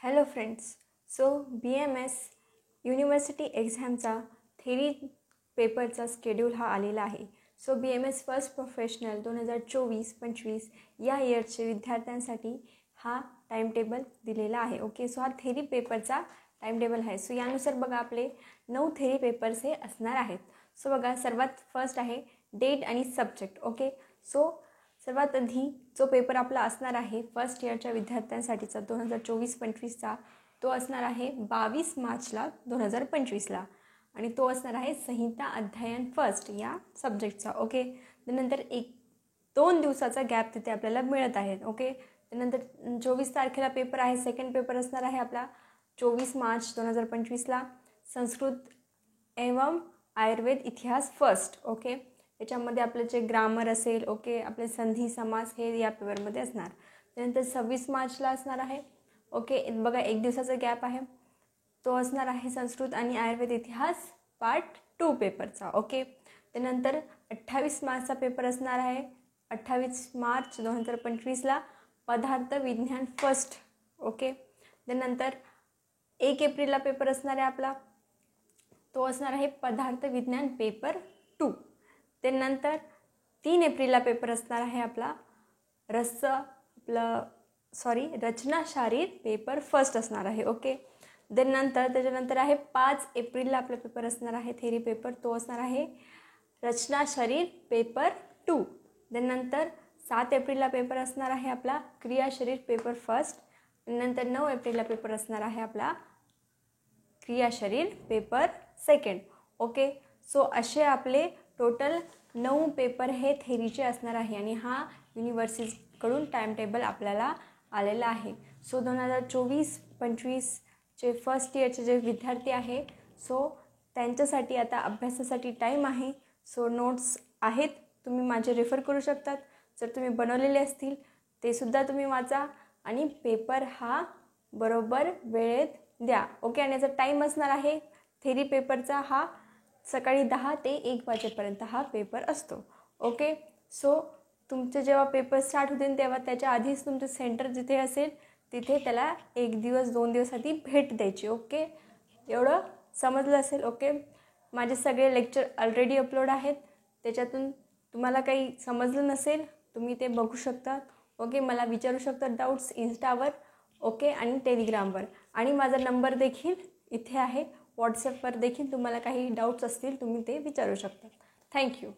Hello friends. So BMS university एक्झामचा theory पेपरचा schedule हा आलेला आहे. सो BMS फर्स्ट प्रोफेशनल 2024-25 या इयरचे विद्यार्थ्यांसाठी हा टाईमटेबल दिलेला आहे. ओके, सो हा थेरी पेपरचा टाईमटेबल आहे. सो यानुसार बघा आपले 9 थेरी पेपर्स हे असणार आहेत. सो बघा, सर्वात फर्स्ट आहे डेट आणि सब्जेक्ट. ओके, सो सर्वात आधी जो पेपर आपला असणार आहे फर्स्ट इयरच्या विद्यार्थ्यांसाठीचा 2024-25चा, तो असणार आहे 22 मार्चला 2025ला आणि तो असणार आहे संहिता अध्ययन फर्स्ट या सब्जेक्टचा. ओके, त्यानंतर 1-2 दिवसाचा गॅप तिथे आपल्याला मिळत आहे. ओके, त्यानंतर 24 तारखेला पेपर आहे. सेकंड पेपर असणार आहे आपला 24 मार्च 2025ला संस्कृत एवं आयुर्वेद इतिहास फर्स्ट. ओके, याच्यामध्ये आपलं जे ग्रामर असेल, ओके, आपले संधी समास हे या पेपरमध्ये असणार. त्यानंतर 26 मार्चला असणार आहे. ओके, बघा 1 दिवसाचा गॅप आहे. तो असणार आहे संस्कृत आणि आयुर्वेद इतिहास पार्ट 2 पेपरचा. ओके, त्यानंतर 28 मार्चचा पेपर असणार आहे 28 मार्च 2025ला पदार्थ विज्ञान फर्स्ट. ओके, त्यानंतर 1 एप्रिलला पेपर असणार आहे आपला, तो असणार आहे पदार्थ विज्ञान पेपर 2. त्यानंतर 3 एप्रिलला पेपर असणार आहे आपला रचना शारीर पेपर फर्स्ट असणार आहे. ओके, त्याच्यानंतर आहे 5 एप्रिलला आपला पेपर असणार आहे थेरी पेपर, तो असणार आहे रचना शरीर पेपर 2. त्यानंतर 7 एप्रिलला पेपर असणार आहे आपला क्रिया शरीर पेपर फर्स्ट. नंतर 9 एप्रिलला पेपर असणार आहे आपला क्रिया शरीर पेपर सेकंड. ओके, सो असे आपले टोटल 9 पेपर हे थेरीचे असणार आहे आणि हा युनिव्हर्सिटीकडून टाईमटेबल आपल्याला आलेला आहे. सो 2024-25चे फर्स्ट इयरचे जे विद्यार्थी आहे, सो त्यांच्यासाठी आता अभ्यासासाठी टाईम आहे. सो नोट्स आहेत, तुम्ही माझे रेफर करू शकतात. जर तुम्ही बनवलेले असतील ते सुद्धा तुम्ही वाचा आणि पेपर हा बरोबर वेळेत द्या. ओके, आणि याचा टाईम असणार आहे थेरी पेपरचा हा सकाळी 10 ते 1 वाजेपर्यंत हा पेपर असतो. ओके, सो तुमचे जेव्हा पेपर स्टार्ट होतील तेव्हा त्याच्या आधीच तुमचं सेंटर जिथे असेल तिथे त्याला 1 दिवस 2 दिवस आधी भेट द्यायची. ओके, एवढं समजलं असेल. ओके, माझे सगळे लेक्चर ऑलरेडी अपलोड आहेत. त्याच्यातून तुम्हाला काही समजलं नसेल तुम्ही ते बघू शकता. ओके, मला विचारू शकता डाऊट्स इंस्टावर, ओके, आणि टेलिग्रामवर. आणि माझा नंबर देखील इथे आहे. व्हॉट्सॲपवर देखील तुम्हाला काही डाऊट्स असतील तुम्ही ते विचारू शकता. थँक्यू.